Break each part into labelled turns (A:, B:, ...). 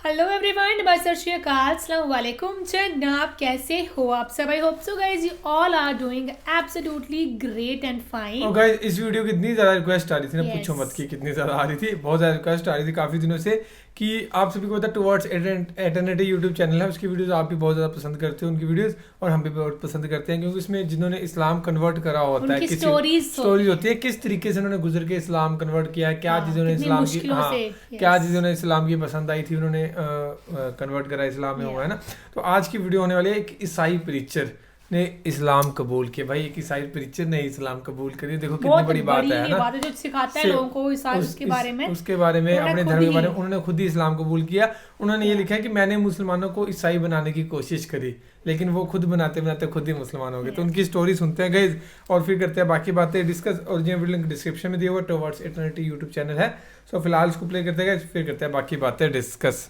A: Hello everyone, बस सत श्री अकाल, अस्सलाम वालेकुम। जनाब, कैसे हो आप सब? I hope so guys you all are doing absolutely great and fine.
B: और गाइस इस वीडियो की इतनी ज़्यादा रिक्वेस्ट आ रही थी ना, पूछो मत
A: यस।
B: कि कितनी ज़्यादा आ रही थी। बहुत ज़्यादा रिक्वेस्ट आ रही थी काफ़ी दिनों से कि आप सभी को पता टुवर्ड्स एटर्निटी यूट्यूब चैनल है, उसकी वीडियोस आप भी बहुत ज़्यादा पसंद करते हो उनकी वीडियोस, और हम भी बहुत पसंद करते हैं क्योंकि उसमें जिन्होंने इस्लाम कन्वर्ट करा होता है,
A: उनकी
B: किसी
A: स्टोरीज
B: स्टोरी होती है, किस तरीके से उन्होंने गुजर के इस्लाम कन्वर्ट किया है, क्या
A: हाँ,
B: चीज़ें उन्हें
A: कितनी
B: इस्लाम की
A: मुश्किलों से।
B: क्या
A: यस।
B: चीज़ें उन्हें इस्लाम की पसंद आई थी, उन्होंने कन्वर्ट करा इस्लाम में हुआ है ना। तो आज की वीडियो होने वाली है एक ईसाई प्रीचर ने इस्लाम कबूल किया। भाई एक ईसाई प्रीचर ने इस्लाम कबूल करी, देखो कितनी
A: बहुत
B: बड़ी बात है ना।
A: बात है जो सिखाता है लोगों को उसके बारे में।
B: उसके बारे में,
A: उन्होंने
B: अपने
A: खुद
B: धर्म के
A: ही-
B: बारे में उन्होंने खुद ही इस्लाम कबूल किया। उन्होंने ये लिखा है कि मैंने मुसलमानों को ईसाई बनाने की कोशिश करी, लेकिन वो खुद बनाते बनाते खुद ही मुसलमान हो गए। तो उनकी स्टोरी सुनते हैं गाइस, और फिर करते हैं बाकी बातें डिस्कस। और जो लिंक डिस्क्रिप्शन में दिया हुआ टुवर्ड्स एटर्निटी यूट्यूब चैनल है। सो फिलहाल इसको प्ले करते हैं, फिर करते हैं बाकी बातें डिस्कस।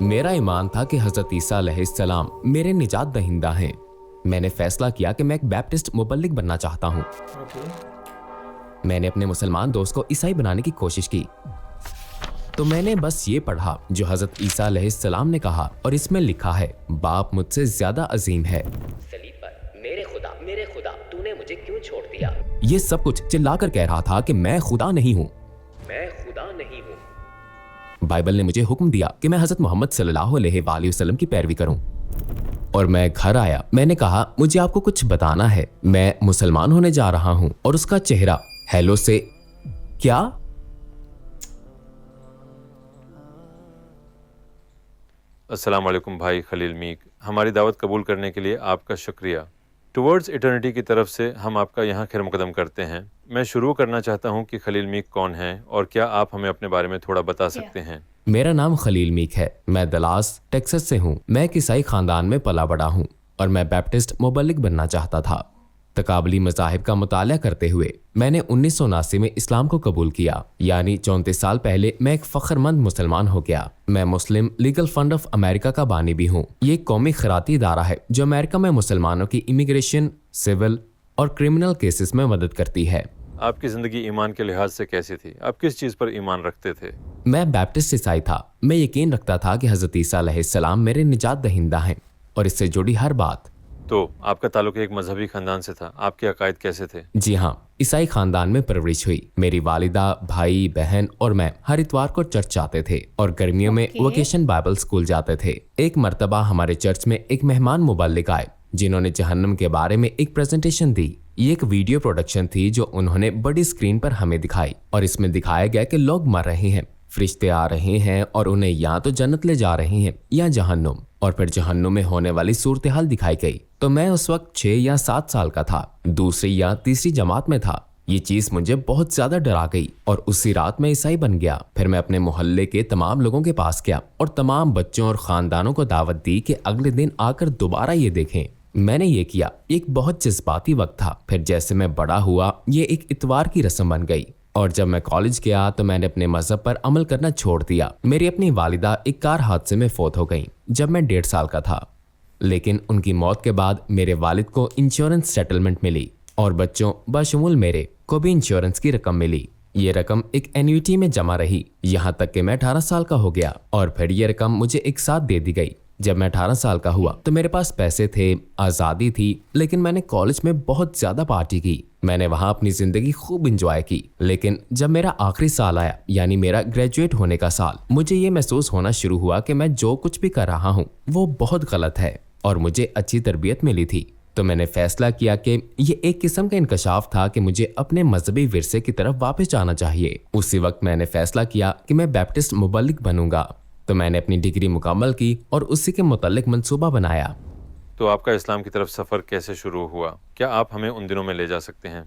C: मेरा ईमान था कि हजरत ईसा अलैहिस्सलाम मेरे निजात दहिंदा हैं। मैंने फैसला किया कि मैं एक बैप्टिस्ट मुबल्लिग बनना चाहता हूँ। मैंने अपने मुसलमान दोस्त को ईसाई बनाने की कोशिश की, तो मैंने बस ये पढ़ा जो हजरत ईसा अलैहिस्सलाम ने कहा, और इसमें लिखा है, बाप मुझसे ज्यादा अजीम है।
D: सलीब पर मेरे खुदा तूने मुझे क्यों छोड़ दिया?
C: ये सब कुछ चिल्लाकर कह रहा था कि मैं खुदा नहीं हूँ।
D: मैं खुदा नहीं हूँ।
C: बाइबल ने मुझे हुक्म दिया कि मैं हजरत मोहम्मद सल्लल्लाहु अलैहि वसल्लम की पैरवी करूं। और मैं घर आया, मैंने कहा मुझे आपको कुछ बताना है, मैं मुसलमान होने जा रहा हूं। और उसका चेहरा हेलो से क्या?
E: अस्सलाम वालेकुम भाई खलील मीक, हमारी दावत कबूल करने के लिए आपका शुक्रिया। टुवर्ड्स इटर्निटी की तरफ से हम आपका यहाँ खैर मुकदम करते हैं। मैं शुरू करना चाहता हूँ कि खलील मीक कौन है और क्या आप हमें अपने बारे में थोड़ा बता सकते हैं?
C: मेरा नाम खलील मीक है। मैं दलास टेक्सास से हूँ। मैं एक ईसाई खानदान में पला बड़ा हूँ और मैं बैप्टिस्ट मुबल्लिग बनना चाहता था। तकाबली मज़ाहिब का मुताला करते हुए मैंने 1979 में इस्लाम को कबूल किया, यानी 34 साल पहले मैं एक फ़ख्रमंद मुसलमान हो गया। मैं मुस्लिम लीगल फंड ऑफ अमेरिका का बानी भी हूँ। ये एक कौमी खैराती इदारा है जो अमेरिका में मुसलमानों की इमिग्रेशन, सिविल और क्रिमिनल केसेस में मदद करती है।
E: आपकी ज़िंदगी ईमान के लिहाज से कैसी थी? आप किस चीज़ पर ईमान रखते थे?
C: मैं बैप्टिस्ट ईसाई था। मैं यकीन रखता था कि हज़रत ईसा अलैहिस्सलाम मेरे निजात दहिंदा हैं और इससे जुड़ी हर बात।
E: तो आपका ताल्लुक एक मजहबी खानदान से था, आपके अकायद कैसे थे?
C: जी हाँ, ईसाई खानदान में परवरिश हुई। मेरी वालिदा, भाई, बहन और मैं हर इतवार को चर्च जाते थे और गर्मियों में वोकेशन बाइबल स्कूल जाते थे। एक मर्तबा हमारे चर्च में एक मेहमान मुबल्लिग आए जिन्होंने जहन्नम के बारे में एक प्रेजेंटेशन दी। ये एक वीडियो प्रोडक्शन थी जो उन्होंने बड़ी स्क्रीन पर हमें दिखाई, और इसमें दिखाया गया कि लोग मर रहे हैं, फरिश्ते आ रहे हैं और उन्हें या तो जन्नत ले जा रहे हैं या जहन्नुम, और फिर जहन्नुम में होने वाली सूरत हाल दिखाई गई। तो मैं उस वक्त 6 या 7 साल का था, दूसरी या तीसरी जमात में था। ये चीज मुझे बहुत ज्यादा डरा गई और उसी रात मैं ईसाई बन गया। फिर मैं अपने मोहल्ले के तमाम लोगों के पास गया और तमाम बच्चों और खानदानों को दावत दी कि अगले दिन आकर दोबारा ये देखें। मैंने ये किया। एक बहुत जज्बाती वक्त था। फिर जैसे मैं बड़ा हुआ, ये एक इतवार की रस्म बन गई, और जब मैं कॉलेज गया तो मैंने अपने मजहब पर अमल करना छोड़ दिया। मेरी अपनी वालिदा एक कार हादसे में फौत हो गई जब मैं 1.5 साल का था, लेकिन उनकी मौत के बाद मेरे वालिद को इंश्योरेंस सेटलमेंट मिली और बच्चों बशमूल मेरे को भी इंश्योरेंस की रकम मिली। ये रकम एक एन्युटी में जमा रही यहाँ तक कि मैं 18 साल का हो गया, और फिर ये रकम मुझे एक साथ दे दी गई। जब मैं 18 साल का हुआ तो मेरे पास पैसे थे, आज़ादी थी, लेकिन मैंने कॉलेज में बहुत ज़्यादा पार्टी की। मैंने वहाँ अपनी ज़िंदगी खूब इंजॉय की। लेकिन जब मेरा आखिरी साल आया, यानी मेरा ग्रेजुएट होने का साल, मुझे ये महसूस होना शुरू हुआ कि मैं जो कुछ भी कर रहा हूँ वो बहुत गलत है, और मुझे अच्छी तरबियत मिली थी। तो मैंने फैसला किया कि ये एक किस्म का इंकशाफ था कि मुझे अपने मजहबी विरसे की तरफ वापस जाना चाहिए। उसी वक्त मैंने फैसला किया कि मैं बैप्टिस्ट मुबल्लिग बनूंगा। तो मैंने अपनी डिग्री मुकम्मल की और उसी के मुतालिक मंसूबा बनाया।
E: तो आपका इस्लाम की तरफ सफ़र कैसे शुरू हुआ? क्या आप हमें उन दिनों में ले जा सकते हैं?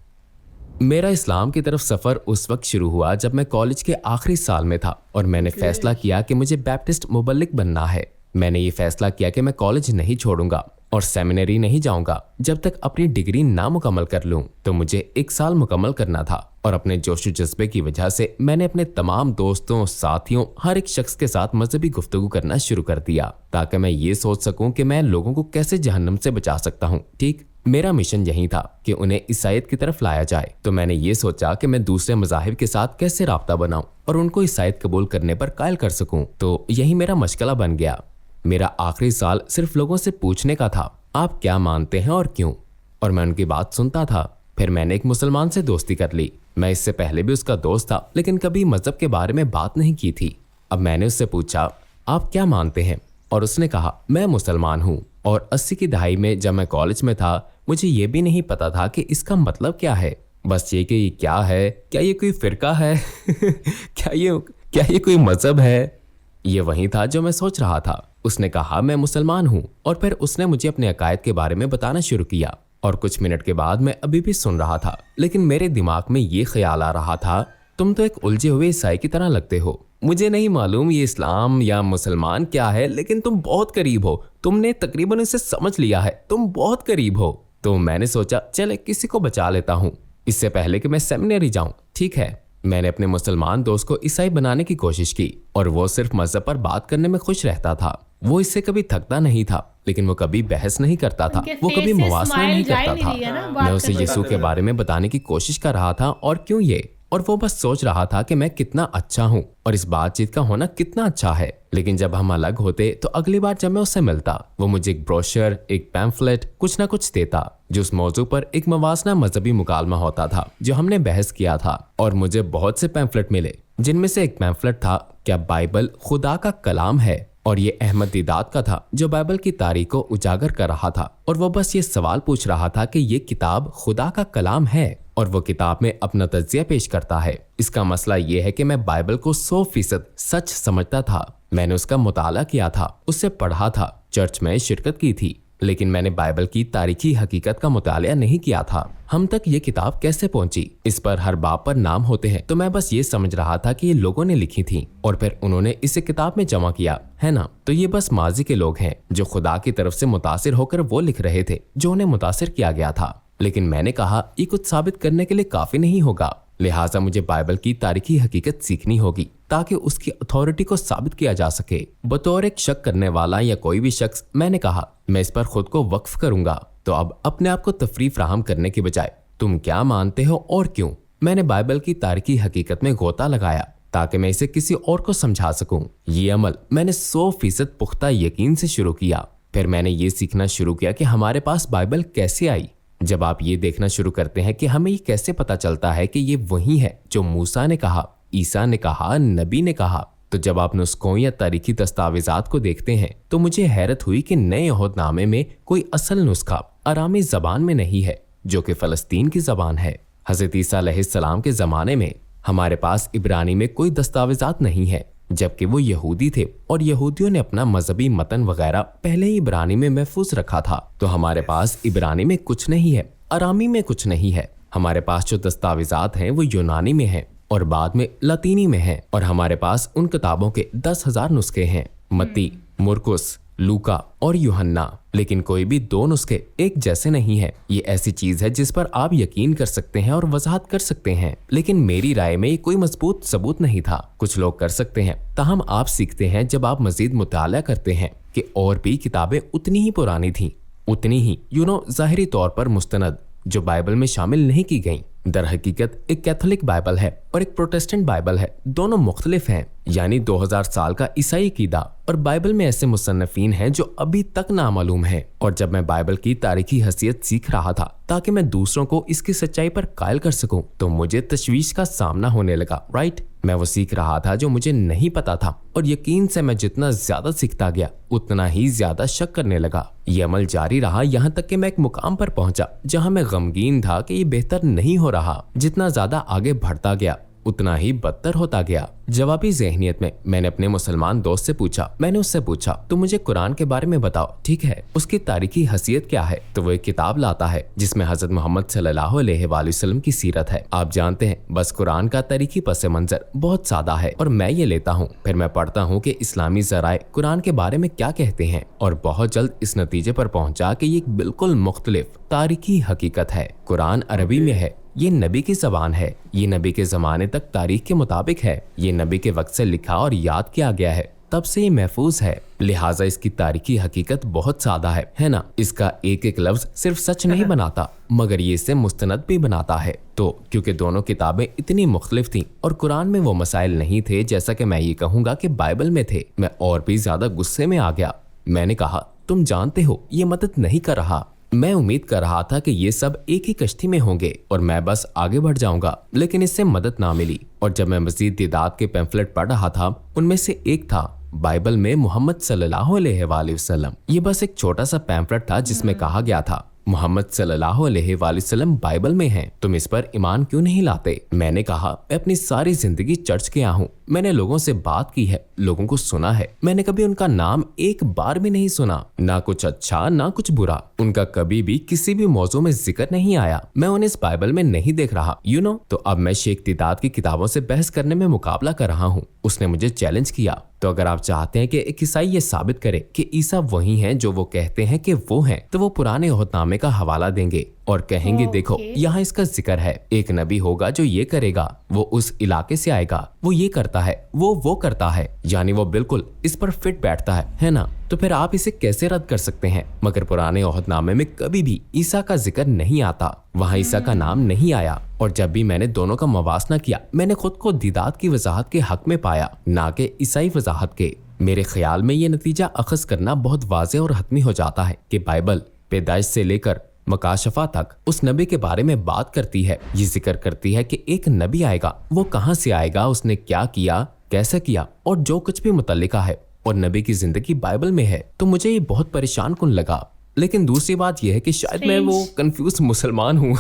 C: मेरा इस्लाम की तरफ सफ़र उस वक्त शुरू हुआ जब मैं कॉलेज के आखिरी साल में था और मैंने फैसला किया कि मुझे बैप्टिस्ट मुबल्लिग बनना है। मैंने ये फैसला किया कि मैं कॉलेज नहीं छोड़ूंगा और सेमिनरी नहीं जाऊंगा जब तक अपनी डिग्री ना मुकम्मल कर लूं। तो मुझे 1 साल मुकम्मल करना था और अपने जोश जज्बे की वजह से मैंने अपने तमाम दोस्तों, साथियों, हर एक शख्स के साथ मजहबी गुफ्तगू करना शुरू कर दिया ताकि मैं ये सोच सकूं कि मैं लोगों को कैसे जहन्नम से बचा सकता हूँ। ठीक, मेरा मिशन यही था कि उन्हें ईसाईयत की तरफ लाया जाए। तो मैंने ये सोचा कि मैं दूसरे मज़ाहिब के साथ कैसे राब्ता बनाऊं और उनको ईसाईयत कबूल करने पर कायल कर सकूं। तो यही मेरा मशगला बन गया। मेरा आखिरी साल सिर्फ लोगों से पूछने का था, आप क्या मानते हैं और क्यों, और मैं उनकी बात सुनता था। फिर मैंने एक मुसलमान से दोस्ती कर ली। मैं इससे पहले भी उसका दोस्त था लेकिन कभी मजहब के बारे में बात नहीं की थी। अब मैंने उससे पूछा, आप क्या मानते हैं, और उसने कहा, मैं मुसलमान हूँ। और 80 की दहाई में जब मैं कॉलेज में था मुझे ये भी नहीं पता था कि इसका मतलब क्या है। बस ये कि ये क्या है, क्या ये कोई फिरका है क्या ये कोई मजहब है। ये वही था जो मैं सोच रहा था। उसने कहा मैं मुसलमान हूँ और फिर उसने मुझे अपने अकायद के बारे में बताना शुरू किया। और कुछ मिनट के बाद मैं अभी भी सुन रहा था लेकिन मेरे दिमाग में ये ख्याल आ रहा था, तुम तो एक उलझे हुए ईसाई की तरह लगते हो। मुझे नहीं मालूम ये इस्लाम या मुसलमान क्या है लेकिन तुम बहुत करीब हो। तुमने तकरीबन इसे समझ लिया है, तुम बहुत करीब हो। तो मैंने सोचा चल किसी को बचा लेता हूँ इससे पहले कि मैं सेमिनरी जाऊँ। ठीक है, मैंने अपने मुसलमान दोस्त को ईसाई बनाने की कोशिश की और वो सिर्फ मजहब पर बात करने में खुश रहता था। वो इससे कभी थकता नहीं था लेकिन वो कभी बहस नहीं करता था, वो कभी मुवासना नहीं करता था। मैं उसे यीशु के बारे में बताने की कोशिश कर रहा था और क्यों ये, और वो बस सोच रहा था कि मैं कितना अच्छा हूँ और इस बातचीत का होना कितना अच्छा है। लेकिन जब हम अलग होते तो अगली बार जब मैं उससे मिलता वो मुझे एक ब्रोशर, एक पैम्फलेट, कुछ ना कुछ देता जो उस मौजू पर एक मवासना मजहबी मुकालमा होता था जो हमने बहस किया था। और मुझे बहुत से पैम्फलेट मिले जिनमें से एक पैम्फलेट था, क्या बाइबल खुदा का कलाम है, और ये अहमद दीदात का था जो बाइबल की तारीख को उजागर कर रहा था। और वो बस ये सवाल पूछ रहा था कि ये किताब खुदा का कलाम है, और वो किताब में अपना तज्जिया पेश करता है। इसका मसला ये है कि मैं बाइबल को 100% सच समझता था। मैंने उसका मुताला किया था, उससे पढ़ा था, चर्च में शिरकत की थी, लेकिन मैंने बाइबल की तारीखी हकीकत का मुताला नहीं किया था। हम तक ये किताब कैसे पहुंची, इस पर हर बाब पर नाम होते हैं। तो मैं बस ये समझ रहा था कि ये लोगों ने लिखी थी और फिर उन्होंने इसे किताब में जमा किया, है ना। तो ये बस माजी के लोग हैं जो खुदा की तरफ से मुतासिर होकर वो लिख रहे थे जो उन्हें मुतासिर किया गया था। लेकिन मैंने कहा ये कुछ साबित करने के लिए काफी नहीं होगा, लिहाजा मुझे बाइबल की तारीखी हकीकत सीखनी होगी ताकि उसकी अथॉरिटी को साबित किया जा सके। बतौर एक शक करने वाला या कोई भी शख्स मैंने कहा मैं इस पर खुद को वक्फ करूंगा। तो अब अपने आप को तफरीह फराहम करने के बजाय तुम क्या मानते हो और क्यों, मैंने बाइबल की तारीखी हकीकत में गोता लगाया ताकि मैं इसे किसी और को समझा सकूं। ये अमल मैंने 100% पुख्ता यकीन से शुरू किया। फिर मैंने ये सीखना शुरू किया कि हमारे पास बाइबल कैसे आई। जब आप ये देखना शुरू करते हैं कि हमें ये कैसे पता चलता है कि ये वही है जो मूसा ने कहा, ईसा ने कहा, नबी ने कहा, तो जब आप नुस्खों या तारीखी दस्तावेजात को देखते हैं तो मुझे हैरत हुई कि नए अहदनामे में कोई असल नुस्खा अरामी जबान में नहीं है जो कि फलस्तीन की जबान है। हज़रत ईसा अलैहिस्सलाम के ज़माने में हमारे पास इब्रानी में कोई दस्तावेजात नहीं है, जबकि वो यहूदी थे और यहूदियों ने अपना मजहबी मतन वगैरह पहले ही इब्रानी में महफूज रखा था। तो हमारे पास इब्रानी में कुछ नहीं है, अरामी में कुछ नहीं है। हमारे पास जो दस्तावेजात हैं वो यूनानी में हैं और बाद में लतीनी में हैं। और हमारे पास उन किताबों के 10,000 नुस्खे हैं, मत्ती, मुरकुस, लूका और यूहन्ना, लेकिन कोई भी 2 नुस्खे एक जैसे नहीं है। ये ऐसी चीज है जिस पर आप यकीन कर सकते हैं और वजाहत कर सकते हैं, लेकिन मेरी राय में कोई मजबूत सबूत नहीं था। कुछ लोग कर सकते हैं, ताहम आप सीखते हैं जब आप मजीद मुताला करते हैं कि और भी किताबें उतनी ही पुरानी थी, उतनी ही ज़ाहिरी तौर पर मुस्तनद जो बाइबल में शामिल नहीं की गई। दर हकीकत एक कैथोलिक बाइबल है और एक प्रोटेस्टेंट बाइबल है, दोनों मुख्तलिफ हैं। यानी 2000 साल का ईसाई कीदा और बाइबल में ऐसे मुसन्नफीन हैं जो अभी तक नामालूम हैं। और जब मैं बाइबल की तारीखी हसीयत सीख रहा था ताकि मैं दूसरों को इसकी सच्चाई पर कायल कर सकूं, तो मुझे तशवीश का सामना होने लगा। राइट, मैं वो सीख रहा था जो मुझे नहीं पता था, और यकीन से मैं जितना ज्यादा सीखता गया उतना ही ज्यादा शक करने लगा। ये अमल जारी रहा यहाँ तक कि मैं एक मुकाम पर पहुंचा जहाँ मैं गमगीन था कि ये बेहतर नहीं हो रहा। जितना ज्यादा आगे बढ़ता गया उतना ही बदतर होता गया। जवाबी ज़हनियत में मैंने अपने मुसलमान दोस्त से पूछा, मैंने उससे पूछा तुम मुझे कुरान के बारे में बताओ, ठीक है, उसकी तारीखी हसीयत क्या है? तो वो एक किताब लाता है जिसमें हजरत मोहम्मद सल्लल्लाहु अलैहि वसल्लम की सीरत है। आप जानते हैं बस कुरान का तारीखी पस मंजर बहुत सादा है और मैं ये लेता हूँ, फिर मैं पढ़ता हूँ कि इस्लामी ज़राए कुरान के बारे में क्या कहते हैं और बहुत जल्द इस नतीजे पर पहुंचा कि ये एक बिल्कुल मुख्तलिफ तारीखी हकीकत है। कुरान अरबी में है, ये नबी की ज़बान है, ये नबी के ज़माने तक तारीख के मुताबिक है, ये नबी के वक्त से लिखा और याद किया गया है, तब से ये महफूज है, लिहाजा इसकी तारीखी हकीकत बहुत सादा है ना। इसका एक एक लफ्ज सिर्फ सच नहीं बनाता मगर ये इसे मुस्तनद भी बनाता है। तो क्योंकि दोनों किताबें इतनी मुख्तलिफ थीं और कुरान में वो मसाइल नहीं थे जैसा कि मैं ये कहूँगा कि बाइबल में थे, मैं और भी ज्यादा गुस्से में आ गया। मैंने कहा तुम जानते हो ये मदद नहीं कर रहा। मैं उम्मीद कर रहा था कि ये सब एक ही कश्ती में होंगे और मैं बस आगे बढ़ जाऊंगा, लेकिन इससे मदद ना मिली। और जब मैं मजीद दिदात के पैम्फलेट पढ़ रहा था उनमें से एक था बाइबल में मोहम्मद सल्लल्लाहु अलैहि वसल्लम। ये बस एक छोटा सा पैम्फलेट था जिसमें कहा गया था मोहम्मद सल्लल्लाहु अलैहि वसल्लम बाइबल में हैं, तुम इस पर ईमान क्यों नहीं लाते? मैंने कहा मैं अपनी सारी जिंदगी चर्च गया हूँ, मैंने लोगों से बात की है, लोगों को सुना है, मैंने कभी उनका नाम एक बार भी नहीं सुना, ना कुछ अच्छा ना कुछ बुरा, उनका कभी भी किसी भी मौजू में जिक्र नहीं आया, मैं उन्हें इस बाइबल में नहीं देख रहा, यू नो। तो अब मैं शेख तिदात की किताबों से बहस करने में मुकाबला कर रहा हूँ। उसने मुझे चैलेंज किया, तो अगर आप चाहते हैं कि एक ईसाई ये साबित करे कि ईसा वही हैं जो वो कहते हैं कि वो हैं, तो वो पुराने ओहदनामे का हवाला देंगे और कहेंगे देखो यहाँ इसका जिक्र है, एक नबी होगा जो ये करेगा, वो उस इलाके से आएगा, वो ये करता है, वो करता है, यानी वो बिल्कुल इस पर फिट बैठता है ना। तो फिर आप इसे कैसे रद्द कर सकते हैं? मगर पुराने ओहदनामे में कभी भी ईसा का जिक्र नहीं आता, वहाँ ईसा का नाम नहीं आया। और जब भी मैंने दोनों का मवासना किया मैंने खुद को दिदात की वजाहत के हक में पाया, ना कि ईसाई वजाहत के। मेरे ख्याल में ये नतीजा अखज़ करना बहुत वाज़े और हतमी हो जाता है कि बाइबल पैदाइश से लेकर मकाशफा तक उस नबी के बारे में बात करती है। ये जिक्र करती है कि एक नबी आएगा, वो कहाँ से आएगा, उसने क्या किया, कैसे किया और जो कुछ भी मुतल्लिका है, और नबी की जिंदगी बाइबल में है। तो मुझे ये बहुत परेशान कुन लगा। लेकिन दूसरी बात यह है कि शायद मैं वो कंफ्यूज मुसलमान हूँ।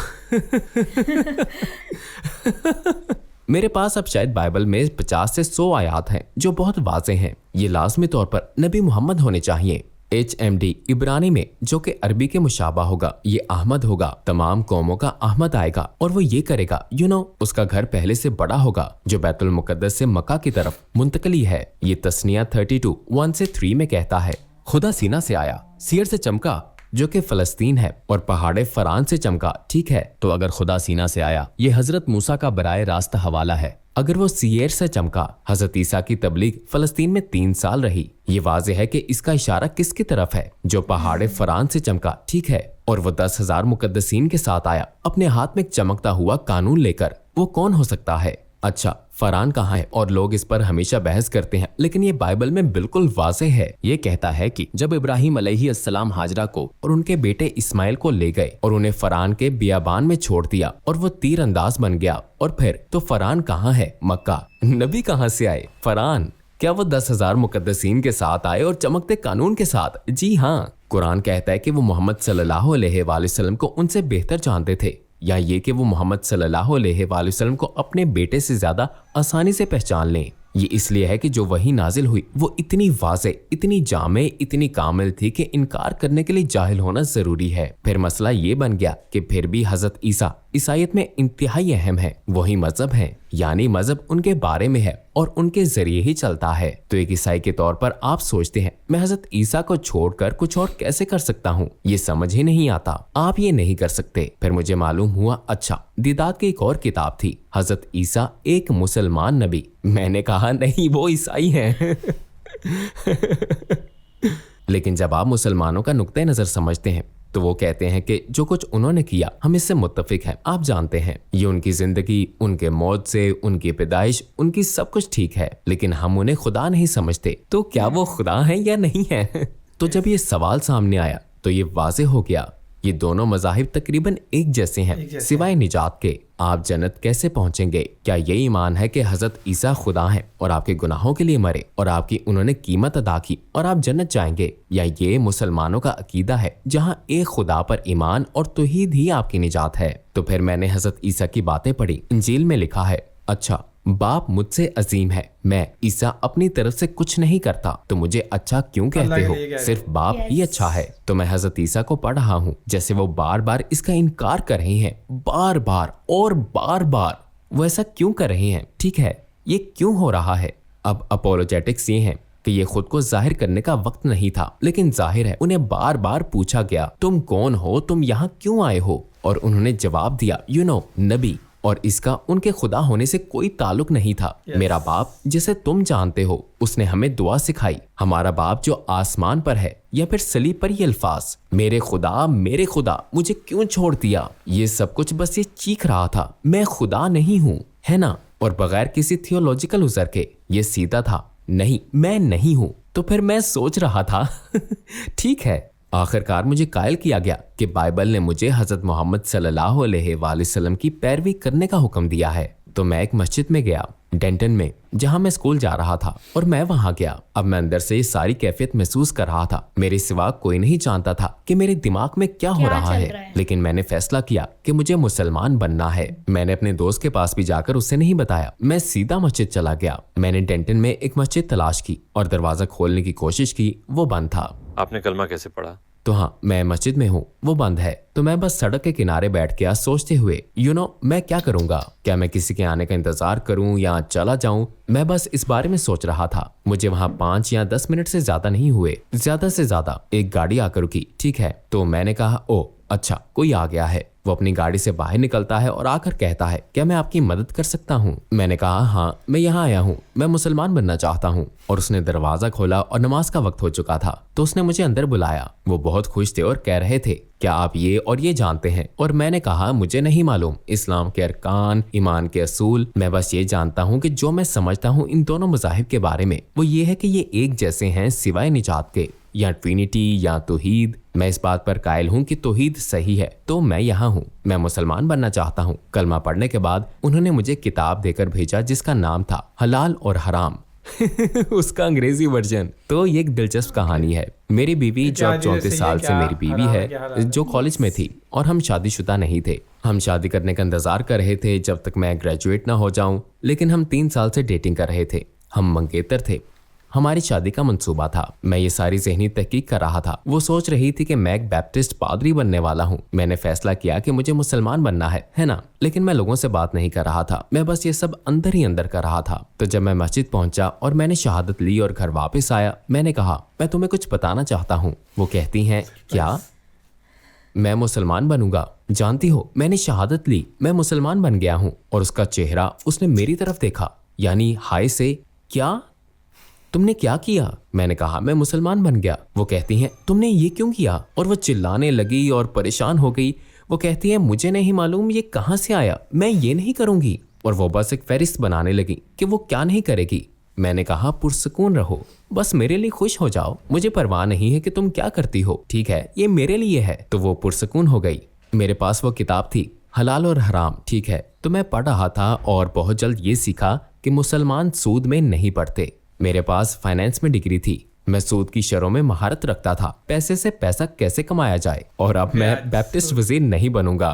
C: मेरे पास अब शायद बाइबल में 50 से 100 आयात हैं जो बहुत वाज़े हैं। ये लाजमी तौर पर नबी मोहम्मद होने चाहिए। HMD इब्रानी में जो कि अरबी के मुशाबा होगा, ये अहमद होगा, तमाम कौमों का अहमद आएगा और वो ये करेगा, यू नो, उसका घर पहले से बड़ा होगा जो बैतुल मुकद्दस से मक्का की तरफ मुंतकली है। ये तस्निया 32:1 से 3 में कहता है, खुदा सीना से आया, सियर से चमका जो कि फलस्तीन है, और पहाड़े फरान से चमका। ठीक है, तो अगर खुदा सीना से आया ये हजरत मूसा का बराए रास्ता हवाला है। अगर वो सियर से चमका, हजरत ईसा की तबलीग फलस्तीन में 3 साल रही। ये वाज़ेह है कि इसका इशारा किसकी तरफ है? जो पहाड़े फरान से चमका। ठीक है, और वो 10,000 मुकद्दसीन के साथ आया अपने हाथ में चमकता हुआ कानून लेकर। वो कौन हो सकता है? अच्छा, फरान कहाँ है? और लोग इस पर हमेशा बहस करते हैं, लेकिन ये बाइबल में बिल्कुल वाज़ेह है। ये कहता है कि जब इब्राहिम अलैहिस्सलाम हाजरा को और उनके बेटे इस्माइल को ले गए और उन्हें फरान के बियाबान में छोड़ दिया और वो तीर अंदाज बन गया, और फिर तो फरान कहाँ है? मक्का। नबी कहाँ से आए? फरान। क्या वो 10,000 मुकद्दसीन के साथ आए और चमकते कानून के साथ? जी हाँ। कुरान कहता है कि वो मोहम्मद सल्लल्लाहु अलैहि वसल्लम को उनसे बेहतर जानते थे, या ये कि वो मोहम्मद सल्लल्लाहु अलैहि वसल्लम को अपने बेटे से ज्यादा आसानी से पहचान लें। ये इसलिए है कि जो वही नाजिल हुई वो इतनी वाज़े, इतनी जामे, इतनी कामिल थी कि इनकार करने के लिए जाहिल होना जरूरी है। फिर मसला ये बन गया कि फिर भी हजरत ईसा ईसाईयत में इंतहाई अहम है, वही मजहब है, यानी मजहब उनके बारे में है और उनके जरिए ही चलता है। तो एक ईसाई के तौर पर आप सोचते हैं मैं हजरत ईसा को छोड़कर कुछ और कैसे कर सकता हूँ? ये समझ ही नहीं आता। आप ये नहीं कर सकते। फिर मुझे मालूम हुआ, अच्छा, दिदात की एक और किताब थी, हजरत ईसा एक मुसलमान नबी। मैंने कहा नहीं, वो ईसाई हैं। लेकिन जब आप मुसलमानों का नुक्ते नजर समझते हैं तो वो कहते हैं कि जो कुछ उन्होंने किया हम इससे मुत्तफिक हैं। आप जानते हैं, ये उनकी जिंदगी, उनके मौत से, उनकी पैदाइश, उनकी सब कुछ ठीक है, लेकिन हम उन्हें खुदा नहीं समझते। तो क्या वो खुदा हैं या नहीं है? तो जब ये सवाल सामने आया तो ये वाज़ेह हो गया, ये दोनों मज़ाहिब तकरीबन एक जैसे हैं सिवाय निजात के। आप जन्नत कैसे पहुंचेंगे? क्या ये ईमान है कि हजरत ईसा खुदा हैं और आपके गुनाहों के लिए मरे और आपकी उन्होंने कीमत अदा की और आप जन्नत जाएंगे? या ये मुसलमानों का अकीदा है जहां एक खुदा पर ईमान और तौहीद ही आपकी निजात है? तो फिर मैंने हजरत ईसा की बातें पढ़ी। इंजील में लिखा है, अच्छा, बाप मुझसे अजीम है, मैं ईसा अपनी तरफ से कुछ नहीं करता, तो मुझे अच्छा क्यों कहते हो? सिर्फ बाप ही अच्छा है। तो मैं हजरत ईसा को पढ़ रहा हूँ जैसे वो बार बार इसका इनकार कर रहे हैं, बार बार और बार बार। वो ऐसा क्यों कर रहे हैं? ठीक है, ये क्यों हो रहा है? अब अपोलोजेटिक्स ये हैं कि ये खुद को जाहिर करने का वक्त नहीं था, लेकिन जाहिर है उन्हें बार बार पूछा गया, तुम कौन हो, तुम यहाँ क्यों आए हो? और उन्होंने जवाब दिया, नबी, और इसका उनके खुदा होने से कोई ताल्लुक नहीं था। मेरा बाप जिसे तुम जानते हो, उसने हमें दुआ सिखाई, हमारा बाप जो आसमान पर है, या फिर सलीब पर ये अल्फाज, मेरे खुदा मुझे क्यों छोड़ दिया? ये सब कुछ बस ये चीख रहा था, मैं खुदा नहीं हूँ, है ना? और बगैर किसी थियोलॉजिकल उज़र के ये सीधा था, नहीं मैं नहीं हूं। तो फिर मैं सोच रहा था ठीक है, आखिरकार मुझे कायल किया गया कि बाइबल ने मुझे हजरत मोहम्मद सल्लल्लाहु अलैहि वसल्लम की पैरवी करने का हुक्म दिया है। तो मैं एक मस्जिद में गया, डेंटन में, जहां मैं स्कूल जा रहा था, और मैं वहां गया। अब मैं अंदर से ये सारी कैफियत महसूस कर रहा था। मेरे सिवा कोई नहीं जानता था कि मेरे दिमाग में क्या हो रहा है, लेकिन मैंने फैसला किया कि मुझे मुसलमान बनना है। मैंने अपने दोस्त के पास भी जाकर उससे नहीं बताया, मैं सीधा मस्जिद चला गया। मैंने डेंटन में एक मस्जिद तलाश की और दरवाजा खोलने की कोशिश की, वो बंद था।
E: आपने कलमा कैसे पढ़ा?
C: तो हाँ, मैं मस्जिद में हूँ, वो बंद है। तो मैं बस सड़क के किनारे बैठ गया सोचते हुए, मैं क्या करूंगा? क्या मैं किसी के आने का इंतजार करूं या चला जाऊं? मैं बस इस बारे में सोच रहा था। मुझे वहां 5 या 10 मिनट से ज्यादा नहीं हुए, ज्यादा से ज्यादा एक गाड़ी आकर रुकी, ठीक है। तो मैंने कहा, ओ अच्छा, कोई आ गया है। वो अपनी गाड़ी से बाहर निकलता है और आकर कहता है, क्या मैं आपकी मदद कर सकता हूँ? मैंने कहा, हाँ, मैं यहाँ आया हूँ, मैं मुसलमान बनना चाहता हूँ। और उसने दरवाजा खोला और नमाज का वक्त हो चुका था, तो उसने मुझे अंदर बुलाया। वो बहुत खुश थे और कह रहे थे, क्या आप ये और ये जानते हैं? और मैंने कहा, मुझे नहीं मालूम इस्लाम के अरकान, ईमान के असूल। मैं बस ये जानता हूँ कि जो मैं समझता हूँ इन दोनों मज़ाहिब के बारे में, वो ये है कि ये एक जैसे हैं सिवाय निजात के, या ट्रिनिटी या तौहीद। मैं इस बात पर कायल हूँ कि तौहीद सही है, तो मैं यहाँ हूँ, मैं मुसलमान बनना चाहता हूँ। कलमा पढ़ने के बाद उन्होंने मुझे किताब देकर भेजा जिसका नाम था हलाल और हराम उसका अंग्रेजी वर्जन। तो ये एक दिलचस्प कहानी है। मेरी बीवी, जो अब 34 साल से मेरी बीवी है, जो कॉलेज में थी, और हम शादीशुदा नहीं थे। हम शादी करने का इंतजार कर रहे थे जब तक मैं ग्रेजुएट ना हो जाऊं, लेकिन हम 3 साल से डेटिंग कर रहे थे। हम मंगेतर थे, हमारी शादी का मंसूबा था। मैं ये सारी ज़हनी तहकीक कर रहा था। वो सोच रही थी कि मैं एक बैप्टिस्ट पादरी बनने वाला हूँ। मैंने फैसला किया कि मुझे मुसलमान बनना है ना? लेकिन मैं लोगों से बात नहीं कर रहा था, मैं बस ये सब अंदर ही अंदर कर रहा था। तो जब मैं मस्जिद पहुंचा और मैंने शहादत ली और घर वापस आया, मैंने कहा, मैं तुम्हें कुछ बताना चाहता हूँ। वो कहती हैं, क्या? मैं मुसलमान बनूंगा। जानती हो, मैंने शहादत ली, मैं मुसलमान बन गया हूँ। और उसका चेहरा, उसने मेरी तरफ देखा, यानी हाय से, क्या तुमने क्या किया? मैंने कहा, मैं मुसलमान बन गया। वो कहती हैं, तुमने ये क्यों किया? और वो चिल्लाने लगी और परेशान हो गई। वो कहती है, मुझे नहीं मालूम ये कहाँ से आया, मैं ये नहीं करूंगी। और वो बस एक फहरिस्त बनाने लगी कि वो क्या नहीं करेगी। मैंने कहा, पुरसुकून रहो, बस मेरे लिए खुश हो जाओ, मुझे परवाह नहीं है कि तुम क्या करती हो, ठीक है, ये मेरे लिए है। तो वो पुरसुकून हो गई। मेरे पास वो किताब थी, हलाल और हराम, ठीक है। तो मैं पढ़ रहा था और बहुत जल्द ये सीखा कि मुसलमान सूद में नहीं पढ़ते। मेरे पास फाइनेंस में डिग्री थी, मैं सूद की शरों में महारत रखता था, पैसे से पैसा कैसे कमाया जाए। और अब मैं बैप्टिस्ट वजीर नहीं बनूंगा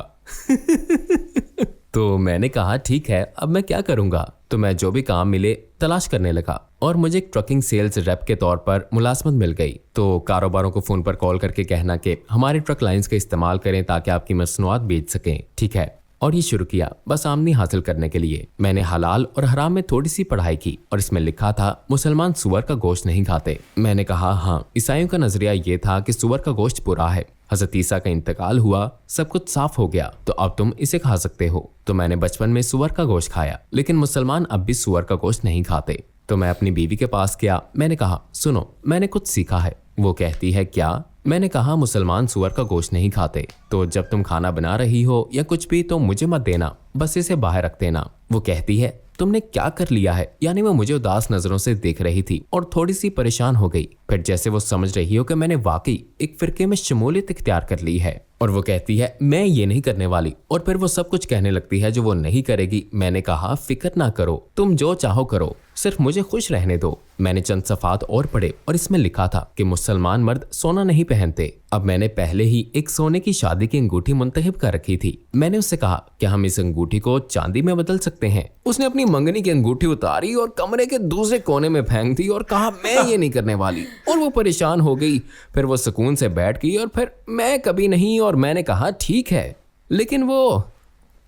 C: तो मैंने कहा, ठीक है, अब मैं क्या करूंगा? तो मैं जो भी काम मिले तलाश करने लगा और मुझे एक ट्रकिंग सेल्स रेप के तौर पर मुलाजमत मिल गई। तो कारोबारों को फोन पर कॉल करके कहना कि हमारे ट्रक लाइंस का इस्तेमाल करें ताकि आपकी मसनूआत बेच सकें, ठीक है। और ये शुरू किया बस आमदनी हासिल करने के लिए। मैंने हलाल और हराम में थोड़ी सी पढ़ाई की और इसमें लिखा था, मुसलमान सुअर का गोश्त नहीं खाते। मैंने कहा, हाँ, ईसाइयों का नजरिया ये था कि सुअर का गोश्त बुरा है। हजरत ईसा का इंतकाल हुआ, सब कुछ साफ हो गया, तो अब तुम इसे खा सकते हो। तो मैंने बचपन में सुअर का गोश्त खाया, लेकिन मुसलमान अब भी सुअर का गोश्त नहीं खाते। तो मैं अपनी बीवी के पास गया, मैंने कहा, सुनो, मैंने कुछ सीखा है। वो कहती है, क्या? मैंने कहा, मुसलमान सुअर का गोश्त नहीं खाते, तो जब तुम खाना बना रही हो या कुछ भी तो मुझे मत देना, बस इसे बाहर रख देना। वो कहती है, तुमने क्या कर लिया है? यानी वो मुझे उदास नजरों से देख रही थी और थोड़ी सी परेशान हो गई। फिर जैसे वो समझ रही हो कि मैंने वाकई एक फिरके में शमूलियत इख्तियार कर ली है, और वो कहती है मैं ये नहीं करने वाली, और फिर वो सब कुछ कहने लगती है जो वो नहीं करेगी। मैंने कहा फिक्र ना करो, तुम जो चाहो करो, सिर्फ मुझे खुश रहने दो। मैंने चंद सफ़ात और पढ़े और इसमें लिखा था कि मुसलमान मर्द सोना नहीं पहनते। अब मैंने पहले ही एक सोने की शादी की अंगूठी मुंतखब कर रखी थी। मैंने उससे कहा क्या हम इस अंगूठी को चांदी में बदल सकते हैं। उसने अपनी मंगनी की अंगूठी उतारी और कमरे के दूसरे कोने में फेंक दी और कहा मैं ये नहीं करने वाली, और वो परेशान हो गई। फिर वो सुकून से बैठ गई और फिर मैं कभी नहीं, और मैंने कहा ठीक है। लेकिन वो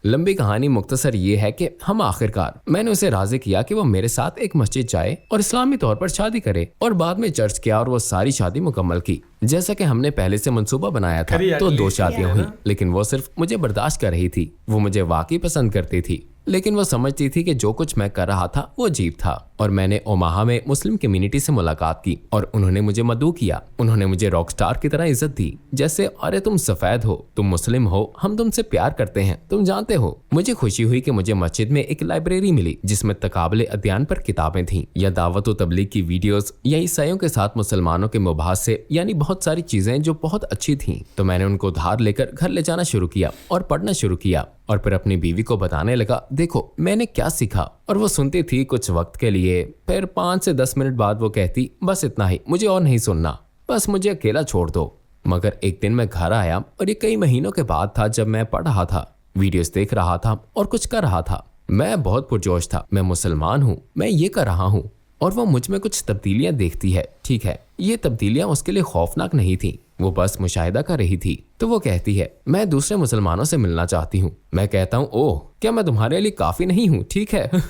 C: लंबी कहानी मुख्तसर ये है कि हम आखिरकार मैंने उसे राजी किया कि वो मेरे साथ एक मस्जिद जाए और इस्लामी तौर पर शादी करे, और बाद में चर्च किया और वो सारी शादी मुकम्मल की जैसा कि हमने पहले से मंसूबा बनाया था। तो 2 शादियां हुई, लेकिन वो सिर्फ मुझे बर्दाश्त कर रही थी। वो मुझे वाकई पसंद करती थी, लेकिन वो समझती थी कि जो कुछ मैं कर रहा था वो अजीब था। और मैंने ओमाहा में मुस्लिम कम्युनिटी से मुलाकात की और उन्होंने मुझे मदऊ किया। उन्होंने मुझे रॉक स्टार की तरह इज्जत दी, जैसे अरे तुम सफेद हो, तुम मुस्लिम हो, हम तुमसे प्यार करते हैं, तुम जानते हो। मुझे खुशी हुई कि मुझे मस्जिद में एक लाइब्रेरी मिली जिसमें तकाबले अध्ययन पर किताबें थीं, या दावत व तबलीग की वीडियोस, या ईसाइयों के साथ मुसलमानों के मुबाहसे, यानी बहुत सारी चीजें जो बहुत अच्छी थीं। तो मैंने उनको उधार लेकर घर ले जाना शुरू किया और पढ़ना शुरू किया, और फिर अपनी बीवी को बताने लगा देखो मैंने क्या सीखा। और वो सुनती थी कुछ वक्त के लिए, फिर 5 से 10 मिनट बाद वो कहती बस इतना ही, मुझे और नहीं सुनना, बस मुझे अकेला छोड़ दो। मगर एक दिन मैं घर आया और ये कई महीनों के बाद था, जब मैं पढ़ रहा था, वीडियोस देख रहा था और कुछ कर रहा था। मैं बहुत पुरजोश था, मैं मुसलमान हूँ, मैं ये कर रहा हूँ, और वो मुझ में कुछ तब्दीलियां देखती है। ठीक है, ये तब्दीलियां उसके लिए खौफनाक नहीं थी, वो बस मुशाहिदा कर रही थी। तो वो कहती है मैं दूसरे मुसलमानों से मिलना चाहती हूँ। मैं कहता हूँ ओह क्या मैं तुम्हारे लिए काफी नहीं हूँ, ठीक है।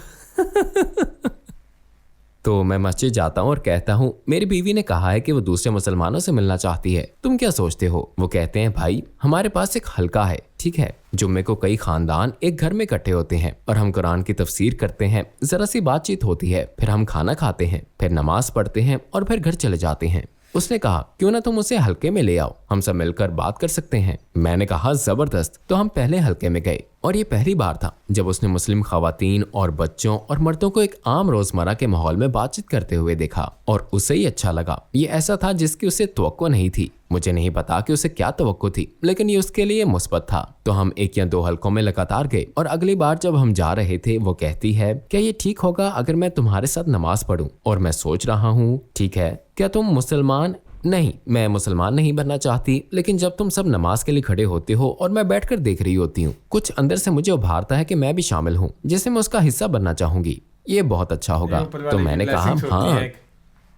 C: तो मैं मस्जिद जाता हूँ और कहता हूँ मेरी बीवी ने कहा है कि वो दूसरे मुसलमानों से मिलना चाहती है, तुम क्या सोचते हो। वो कहते हैं भाई हमारे पास एक हल्का है, ठीक है, जुम्मे को कई खानदान एक घर में इकट्ठे होते हैं और हम कुरान की तफसीर करते हैं, जरा सी बातचीत होती है, फिर हम खाना खाते हैं, फिर नमाज पढ़ते हैं और फिर घर चले जाते हैं। उसने कहा क्यों ना तुम उसे हल्के में ले आओ, हम सब मिलकर बात कर सकते हैं। मैंने कहा जबरदस्त। तो हम पहले हल्के में गए और ये पहली बार था जब उसने मुस्लिम खवातीन और बच्चों और मर्दों को एक आम रोजमर्रा के माहौल में बातचीत करते हुए देखा और उसे ही अच्छा लगा। ये ऐसा था जिसकी उसे तवक्को नहीं थी। मुझे नहीं पता कि उसे क्या तवक्को थी, लेकिन ये उसके लिए मुस्बत था। तो हम 1 या 2 हलकों में लगातार गए और अगली बार जब हम जा रहे थे वो कहती है क्या ये ठीक होगा अगर मैं तुम्हारे साथ नमाज पढ़ूं। और मैं सोच रहा हूँ ठीक है, क्या तुम मुसलमान नहीं, मैं मुसलमान नहीं बनना चाहती, लेकिन जब तुम सब नमाज के लिए खड़े होते हो और मैं बैठकर देख रही होती हूँ, कुछ अंदर से मुझे उभारता है कि मैं भी शामिल हूँ, जैसे मैं उसका हिस्सा बनना चाहूंगी। ये बहुत अच्छा होगा। तो मैंने कहा हाँ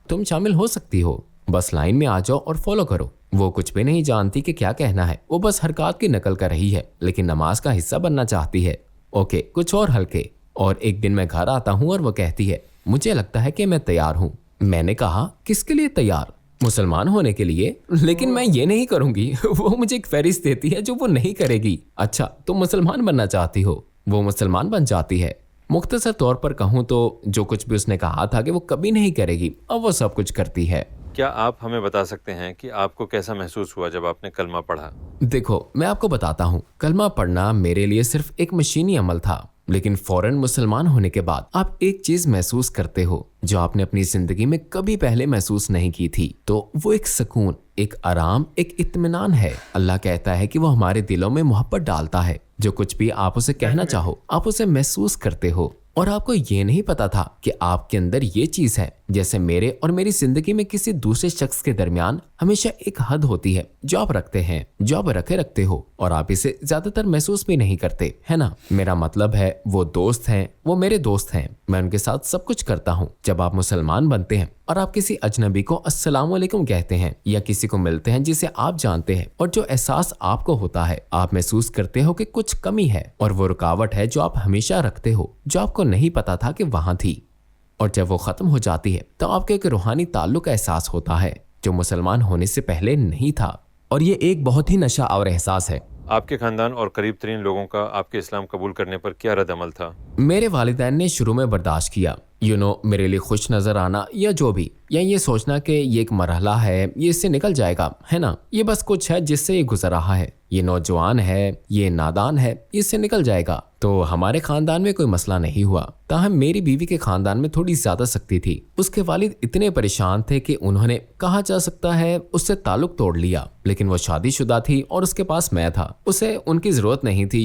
C: तुम शामिल हो सकती हो, बस लाइन में आ जाओ और फॉलो करो। वो कुछ भी नहीं जानती कि क्या कहना है, वो बस हरकत की नकल कर रही है, लेकिन नमाज का हिस्सा बनना चाहती है। ओके, कुछ और हल्के। और एक दिन मैं घर आता हूँ और वो कहती है मुझे लगता है कि मैं तैयार हूँ। मैंने कहा किसके लिए तैयार? मुसलमान होने के लिए, लेकिन मैं ये नहीं करूंगी। वो मुझे एक फहरिस्त देती है जो वो नहीं करेगी। अच्छा तुम मुसलमान बनना चाहती हो, वो मुसलमान बन जाती है। मुख्तसर तौर पर कहूँ तो जो कुछ भी उसने कहा था कि वो कभी नहीं करेगी, अब वो सब कुछ करती है।
E: क्या आप हमें बता सकते हैं कि आपको कैसा महसूस हुआ जब आपने कलमा पढ़ा?
C: देखो मैं आपको बताता हूँ, कलमा पढ़ना मेरे लिए सिर्फ एक मशीनी अमल था, लेकिन फौरन मुसलमान होने के बाद आप एक चीज महसूस करते हो जो आपने अपनी जिंदगी में कभी पहले महसूस नहीं की थी। तो वो एक सुकून, एक आराम, एक इत्मीनान है। अल्लाह कहता है कि वो हमारे दिलों में मोहब्बत डालता है। जो कुछ भी आप उसे कहना चाहो आप उसे महसूस करते हो। और आपको ये नहीं पता था कि आपके अंदर ये चीज है। जैसे मेरे और मेरी जिंदगी में किसी दूसरे शख्स के दरमियान हमेशा एक हद होती है जो आप रखते हैं, जो आप रखते हो, और आप इसे ज्यादातर महसूस भी नहीं करते, है ना। मेरा मतलब है वो दोस्त हैं, वो मेरे दोस्त हैं, मैं उनके साथ सब कुछ करता हूँ। जब आप मुसलमान बनते हैं और आप किसी अजनबी को अस्सलाम वालेकुम कहते हैं या किसी को मिलते हैं जिसे आप जानते हैं, और जो एहसास आपको होता है, आप महसूस करते हो कि कुछ कमी है, और वो रुकावट है जो आप हमेशा रखते हो, जो आपको नहीं पता था कि वहां थी। और जब वो खत्म हो जाती है तो आपको एक रूहानी ताल्लुक का एहसास होता है जो मुसलमान होने से पहले नहीं था। और ये एक बहुत ही नशा और एहसास है।
E: आपके खानदान और करीब तरीन लोगों का आपके इस्लाम कबूल करने पर क्या रद्द अमल था?
C: मेरे वालिदैन ने शुरू में बर्दाश्त किया, मेरे लिए खुश नजर आना या जो भी, या ये सोचना कि ये एक मरहला है, ये इससे निकल जाएगा, है ना, ये बस कुछ है जिससे ये गुजर रहा है। ये नौजवान है, ये नादान है, इससे निकल जाएगा। तो हमारे खानदान में कोई मसला नहीं हुआ। ताहम मेरी बीवी के खानदान में थोड़ी ज्यादा सख्ती थी। उसके वालिद इतने परेशान थे कि उन्होंने कहा जा सकता है उससे ताल्लुक तोड़ लिया। लेकिन वो शादीशुदा थी और उसके पास मैं था। उसे उनकी जरूरत नहीं थी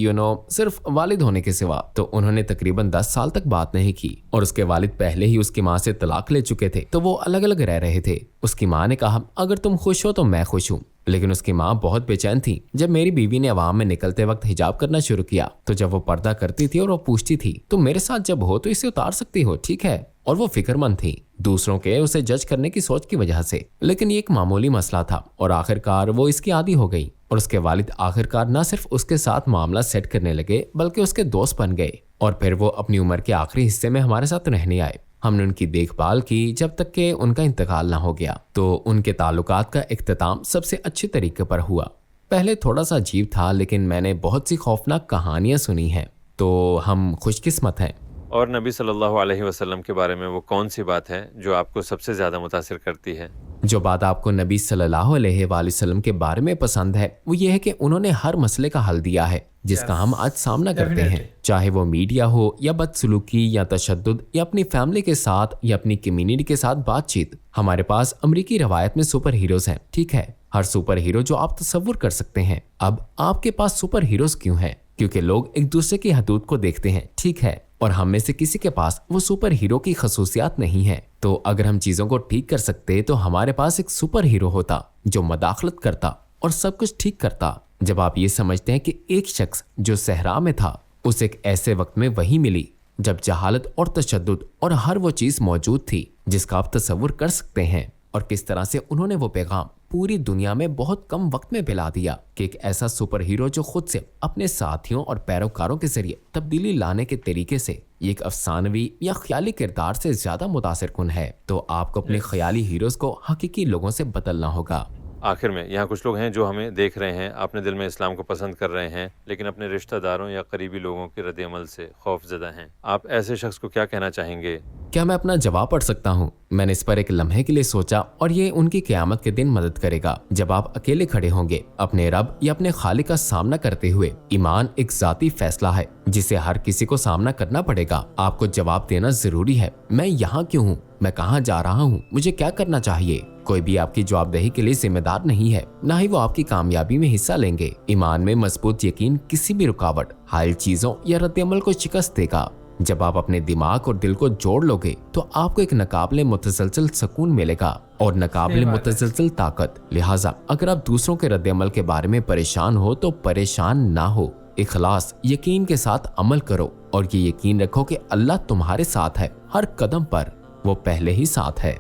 C: सिर्फ वालिद होने के सिवा। तो उन्होंने तकरीबन 10 साल तक बात नहीं की और उसके वालिद पहले ही उसकी माँ से तलाक ले चुके थे, तो वो अलग अलग रह रहे थे। उसकी माँ ने कहा अगर तुम खुश हो तो मैं खुश हूँ। लेकिन उसकी माँ बहुत बेचैन थी। जब मेरी बीवी ने अवाम में निकलते वक्त हिजाब करना शुरू किया तो जब वो पर्दा करती थी और वो पूछती थी तो मेरे साथ जब हो तो इसे उतार सकती हो, ठीक है। और वो फिक्रमंद थी दूसरों के उसे जज करने की सोच की वजह से। लेकिन ये एक मामूली मसला था और आखिरकार वो इसकी आदी हो गई और उसके वालिद आखिरकार न सिर्फ उसके साथ मामला सेट करने लगे बल्कि उसके दोस्त बन गए। और फिर वो अपनी उम्र के आखिरी हिस्से में हमारे साथ रहने आए। हमने उनकी देखभाल की जब तक कि उनका इंतकाल ना हो गया। तो उनके ताल्लुकात का इख्तिताम सबसे अच्छे तरीके पर हुआ। पहले थोड़ा सा अजीब था लेकिन मैंने बहुत सी खौफनाक कहानियां सुनी हैं, तो हम खुशकिस्मत हैं।
E: और नबी सल्लल्लाहु अलैहि वसल्लम के बारे में वो कौन सी बात है जो आपको सबसे ज़्यादा मुतासिर करती है?
C: जो बात आपको नबी सल्लल्लाहु अलैहि वसल्लम के बारे में पसंद है वो ये है कि उन्होंने हर मसले का हल दिया है जिसका हम आज सामना करते हैं, चाहे वो मीडिया हो या बदसलूकी या तशद्दुद या अपनी फैमिली के साथ या अपनी कम्युनिटी के साथ बातचीत। हमारे पास अमेरिकी रवायत में सुपर हीरोज हैं, ठीक है, हर सुपर हीरो जो आप तसव्वुर कर सकते हैं। अब आपके पास सुपर हीरोज क्यों हैं? क्योंकि लोग एक दूसरे की हदूद को देखते हैं, ठीक है, और हम में से किसी के पास वो सुपर हीरो की खसूसियात नहीं है। तो अगर हम चीजों को ठीक कर सकते तो हमारे पास एक सुपर हीरो होता जो मदाखलत करता और सब कुछ ठीक करता। जब आप ये समझते हैं कि एक शख्स जो सहरा में था उसे एक ऐसे वक्त में वही मिली जब जहालत और तशद्दुद और हर वो चीज मौजूद थी जिसका आप तसव्वुर कर सकते हैं, और किस तरह से उन्होंने वो पैगाम पूरी दुनिया में बहुत कम वक्त में फैला दिया कि एक ऐसा सुपर हीरो जो खुद से अपने साथियों और पैरोकारों के जरिए तब्दीली लाने के तरीके से एक अफसानवी या ख्याली किरदार से ज्यादा मुतासिर कुन है। तो आपको अपने ख्याली हीरोज को हकीकी लोगों से बदलना होगा।
E: आखिर में यहाँ कुछ लोग हैं जो हमें देख रहे हैं, अपने दिल में इस्लाम को पसंद कर रहे हैं, लेकिन अपने रिश्तेदारों या करीबी लोगों के रद्द-ए-अमल से खौफजदा हैं। आप ऐसे शख्स को क्या कहना चाहेंगे?
C: क्या मैं अपना जवाब पढ़ सकता हूँ? मैंने इस पर एक लम्हे के लिए सोचा और ये उनकी क़यामत के दिन मदद करेगा जब आप अकेले खड़े होंगे अपने रब या अपने खालिक का सामना करते हुए। ईमान एक जाती फैसला है जिसे हर किसी को सामना करना पड़ेगा। आपको जवाब देना जरूरी है। मैं यहाँ क्यों हूँ? मैं कहाँ जा रहा हूँ? मुझे क्या करना चाहिए? कोई भी आपकी जवाबदेही के लिए जिम्मेदार नहीं है, ना ही वो आपकी कामयाबी में हिस्सा लेंगे। ईमान में मजबूत यकीन किसी भी रुकावट, हायल चीजों या रद्द-ए-अमल को शिकस्त देगा। जब आप अपने दिमाग और दिल को जोड़ लोगे तो आपको एक नकाबले मुतसलसल सुकून मिलेगा और नकाबले मुतसलसल ताकत। लिहाजा अगर आप दूसरों के रद्द-ए-अमल के बारे में परेशान हो तो परेशान ना हो। इखलास यकीन के साथ अमल करो और ये यकीन रखो कि अल्लाह तुम्हारे साथ है, हर कदम पर वो पहले ही साथ है।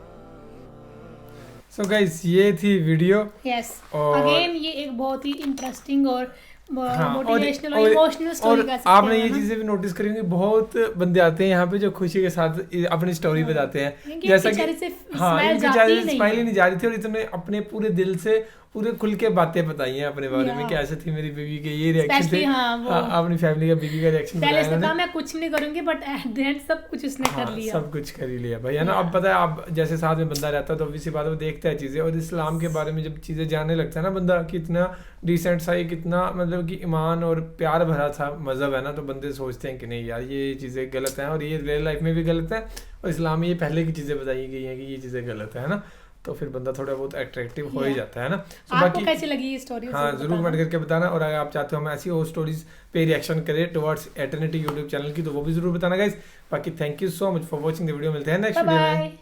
B: सो गाइस ये थी वीडियो।
A: यस,
B: और
A: अगेन ये एक बहुत ही इंटरेस्टिंग और
B: हाँ,
A: मोटिवेशनल और इमोशनल स्टोरी का सकते
B: आपने
A: हैं,
B: ये
A: है ना?
B: चीजें भी नोटिस करी होंगी, बहुत बंदे आते हैं यहाँ पे जो खुशी के साथ अपनी स्टोरी बताते हैं।
A: इनके
B: जैसा
A: चेहरे
B: कि
A: से
B: हाँ,
A: स्माइल
B: इनके
A: जाती
B: चेहरे
A: ही
B: से
A: नहीं
B: स्माइल ही
A: है।
B: नहीं जा रही थी और इतने अपने पूरे दिल से पूरे खुल के बातें बताई हैं अपने बारे में
A: Yeah.
B: कि ऐसे थी मेरी बीवी के ये रिएक्शन थे।
A: Especially, हाँ, वो-
B: अपनी फैमिली का बीवी का रिएक्शन
A: पहले
B: बताया
A: से कहा
B: उन्होंने।
A: मैं कुछ नहीं करूंगी बट एट द एंड सब कुछ उसने कर लिया।
B: सब कुछ कर ही लिया भाई, है ना। अब पता है आप जैसे साथ में बंदा रहता है तो ऑब्वियसली बात है वो देखता है चीजें, और इस्लाम के बारे में जब चीजें जानने लगता है ना बंदा, कितना डिसेंट सा, कितना मतलब कि ईमान और प्यार भरा था मजहब है ना, तो बंदे सोचते हैं कि नहीं यार ये चीजें गलत हैं और ये रियल लाइफ में भी गलत है, और इस्लाम में ये पहले की चीजें बताई गई हैं कि ये चीजें गलत है ना, तो फिर बंदा थोड़ा बहुत अट्रैक्टिव हो ही जाता है ना।
A: आपको कैसी लगी ये स्टोरी?
B: हाँ जरूर कमेंट करके बताना, और अगर आप चाहते हो हम ऐसी और स्टोरीज पे रिएक्शन करें टुवर्ड्स एटर्निटी यूट्यूब चैनल की, तो वो भी जरूर बताना गाइस। बाकी thank you so much for watching the video. मिलते हैं नेक्स्ट वीडियो में।